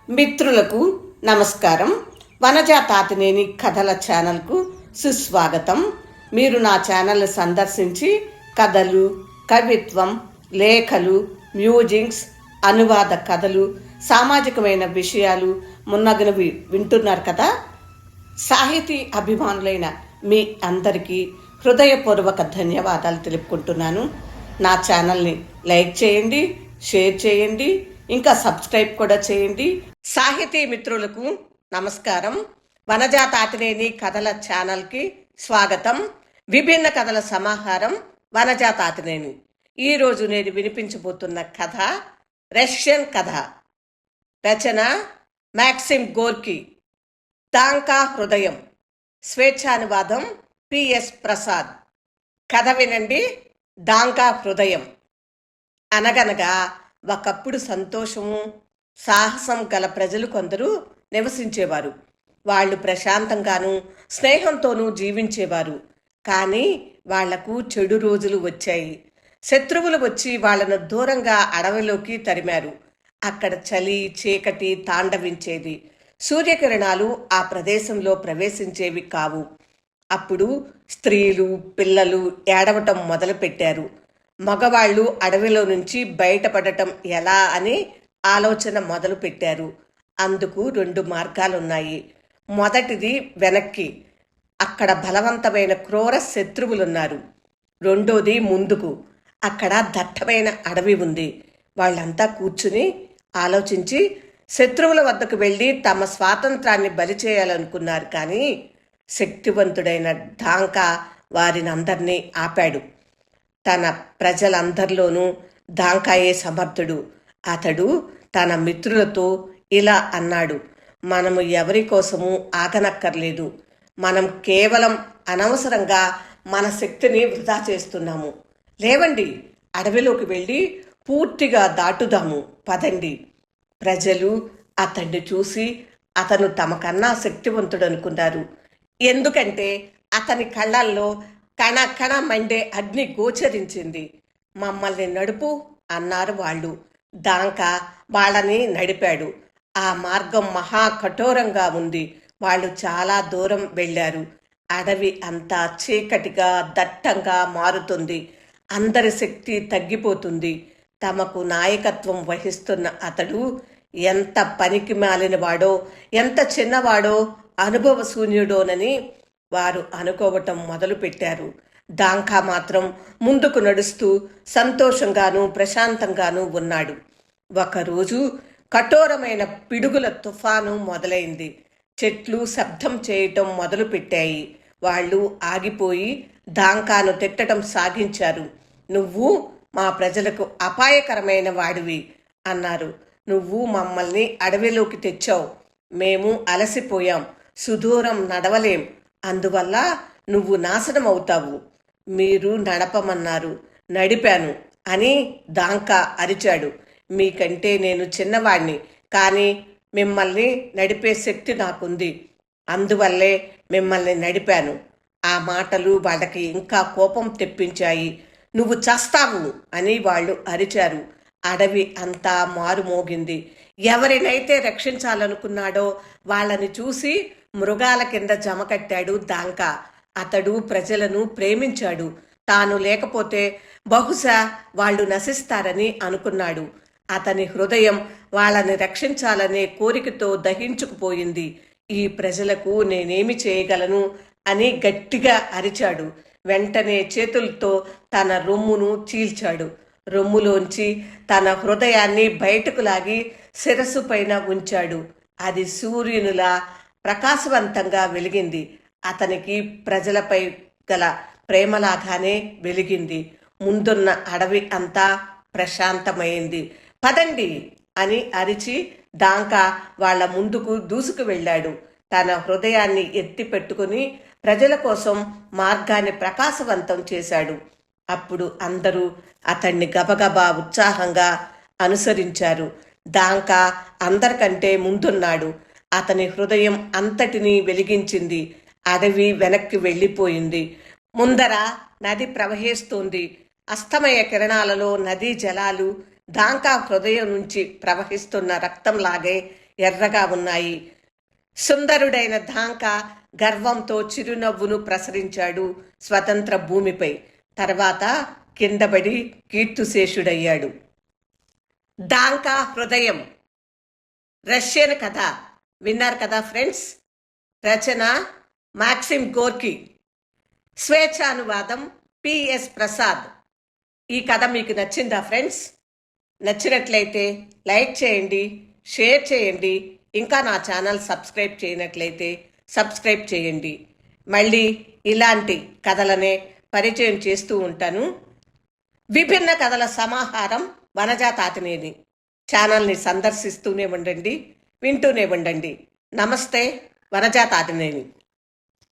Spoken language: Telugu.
మిత్రులకు నమస్కారం. వనజ తాతినేని కథల ఛానల్కు సుస్వాగతం. మీరు నా ఛానల్ సందర్శించి కథలు, కవిత్వం, లేఖలు, మ్యూజిక్స్, అనువాద కథలు, సామాజికమైన విషయాలు మున్నగినవి వింటున్నారు కదా. సాహితీ అభిమానులైన మీ అందరికీ హృదయపూర్వక ధన్యవాదాలు తెలుపుకుంటున్నాను. నా ఛానల్ని లైక్ చేయండి, షేర్ చేయండి, ఇంకా సబ్స్క్రైబ్ కూడా చేయండి. సాహితీ మిత్రులకు నమస్కారం. వనజ తాతినేని కథల ఛానల్కి స్వాగతం. విభిన్న కథల సమాహారం వనజ తాతినేని. ఈరోజు నేను వినిపించబోతున్న కథ రష్యన్ కథ. రచన మాక్సిమ్ గోర్కీ. దాంకా హృదయం. స్వేచ్ఛానువాదం పిఎస్ ప్రసాద్. కథ వినండి. దాంకా హృదయం. అనగనగా ఒకప్పుడు సంతోషము, సాహసం గల ప్రజలు కొందరు నివసించేవారు. వాళ్ళు ప్రశాంతంగాను స్నేహంతోనూ జీవించేవారు. కానీ వాళ్లకు చెడు రోజులు వచ్చాయి. శత్రువులు వచ్చి వాళ్లను దూరంగా అడవిలోకి తరిమారు. అక్కడ చలి, చీకటి తాండవించేది. సూర్యకిరణాలు ఆ ప్రదేశంలో ప్రవేశించేవి కావు. అప్పుడు స్త్రీలు, పిల్లలు ఏడవటం మొదలుపెట్టారు. మగవాళ్ళు అడవిలో నుంచి బయటపడటం ఎలా అని ఆలోచన మొదలుపెట్టారు. అందుకు 2 మార్గాలున్నాయి. మొదటిది వెనక్కి, అక్కడ బలవంతమైన క్రూర శత్రువులున్నారు. రెండోది ముందుకు, అక్కడ దట్టమైన అడవి ఉంది. వాళ్ళంతా కూర్చుని ఆలోచించి శత్రువుల వద్దకు వెళ్ళి తమ స్వాతంత్రాన్ని బలి చేయాలనుకున్నారు. కానీ శక్తివంతుడైన దాంకా వారినందరినీ ఆపాడు. తన ప్రజలందరిలోనూ దాంకాయే సమర్థుడు. అతడు తన మిత్రులతో ఇలా అన్నాడు: మనము ఎవరి కోసము ఆగనక్కర్లేదు. మనం కేవలం అనవసరంగా మన శక్తిని వృధా చేస్తున్నాము. లేవండి, అడవిలోకి వెళ్ళి పూర్తిగా దాటుదాము, పదండి. ప్రజలు అతన్ని చూసి అతను తమకన్నా శక్తివంతుడనుకున్నారు. ఎందుకంటే అతని కళ్ళల్లో కణ కణ మండే అగ్ని గోచరించింది. మమ్మల్ని నడుపు అన్నారు వాళ్ళు. దాంకా వాళ్ళని నడిపాడు. ఆ మార్గం మహా కఠోరంగా ఉంది. వాళ్ళు చాలా దూరం వెళ్ళారు. అడవి అంతా చీకటిగా దట్టంగా మారుతుంది. అందరి శక్తి తగ్గిపోతుంది. తమకు నాయకత్వం వహిస్తున్న అతడు ఎంత పనికి మాలినవాడో, ఎంత చిన్నవాడో, అనుభవశూన్యుడోనని వారు అనుకోవటం మొదలుపెట్టారు. దాంకా మాత్రం ముందుకు నడుస్తూ సంతోషంగానూ ప్రశాంతంగానూ ఉన్నాడు. ఒకరోజు కఠోరమైన పిడుగుల తుఫాను మొదలైంది. చెట్లు శబ్దం చేయటం మొదలుపెట్టాయి. వాళ్ళు ఆగిపోయి దాంకాను తిట్టడం సాగించారు. నువ్వు మా ప్రజలకు అపాయకరమైన వాడివి అన్నారు. నువ్వు మమ్మల్ని అడవిలోకి తెచ్చావు. మేము అలసిపోయాం, సుదూరం నడవలేం. అందువల్ల నువ్వు నాశనం అవుతావు. మీరు నడపమన్నారు, నడిపాను అని దాంకా అరిచాడు. మీకంటే నేను చిన్నవాణ్ణి, కానీ మిమ్మల్ని నడిపే శక్తి నాకుంది. అందువల్లే మిమ్మల్ని నడిపాను. ఆ మాటలు వాళ్ళకి ఇంకా కోపం తెప్పించాయి. నువ్వు చస్తావు అని వాళ్ళు అరిచారు. అడవి అంతా మారుమోగింది. ఎవరినైతే రక్షించాలనుకున్నాడో వాళ్ళని చూసి మృగాల కింద జమకట్టాడు దాంకా. అతడు ప్రజలను ప్రేమించాడు. తాను లేకపోతే బహుశా వాళ్ళు నశిస్తారని అనుకున్నాడు. అతని హృదయం వాళ్ళని రక్షించాలనే కోరికతో దహించుకుపోయింది. ఈ ప్రజలకు నేనేమి చేయగలను అని గట్టిగా అరిచాడు. వెంటనే చేతులతో తన రొమ్మును చీల్చాడు. రొమ్ములోంచి తన హృదయాన్ని బయటకు లాగి శిరస్సు పైన ఉంచాడు. అది సూర్యునిలా ప్రకాశవంతంగా వెలిగింది. అతనికి ప్రజలపై గల ప్రేమలాగానే వెలిగింది. ముందున్న అడవి అంతా ప్రశాంతమైంది. పదండి అని అరిచి దాంకా వాళ్ళ ముందుకు దూసుకు వెళ్ళాడు. తన హృదయాన్ని ఎత్తి పెట్టుకుని ప్రజల కోసం మార్గాన్ని ప్రకాశవంతం చేశాడు. అప్పుడు అందరూ అతన్ని గబగబా ఉత్సాహంగా అనుసరించారు. దాంకా అందరికంటే ముందున్నాడు. అతని హృదయం అంతటినీ వెలిగించింది. అడవి వెనక్కి వెళ్ళిపోయింది. ముందర నది ప్రవహిస్తుంది. అస్తమయ కిరణాలలో నదీ జలాలు దాంకా హృదయం నుంచి ప్రవహిస్తున్న రక్తంలాగే ఎర్రగా ఉన్నాయి. సుందరుడైన ధాంకా గర్వంతో చిరునవ్వును ప్రసరించాడు స్వతంత్ర భూమిపై. తర్వాత కిందపడి కీర్తిశేషుడయ్యాడు. ధాంకా హృదయం రష్యన్ కథ విన్నారు కదా ఫ్రెండ్స్. రచన మాక్సిమ్ గోర్కీ, స్వేచ్ఛానువాదం పిఎస్ ప్రసాద్. ఈ కథ మీకు నచ్చిందా ఫ్రెండ్స్? నచ్చినట్లయితే లైక్ చేయండి, షేర్ చేయండి. ఇంకా నా ఛానల్ సబ్స్క్రైబ్ చేయనట్లయితే సబ్స్క్రైబ్ చేయండి. మళ్ళీ ఇలాంటి కథలనే పరిచయం చేస్తూ ఉంటాను. విభిన్న కథల సమాహారం వనజా తాతినేని. ఛానల్ని సందర్శిస్తూనే ఉండండి, వింటూనే ఉండండి. నమస్తే, వనజా తాతినేని.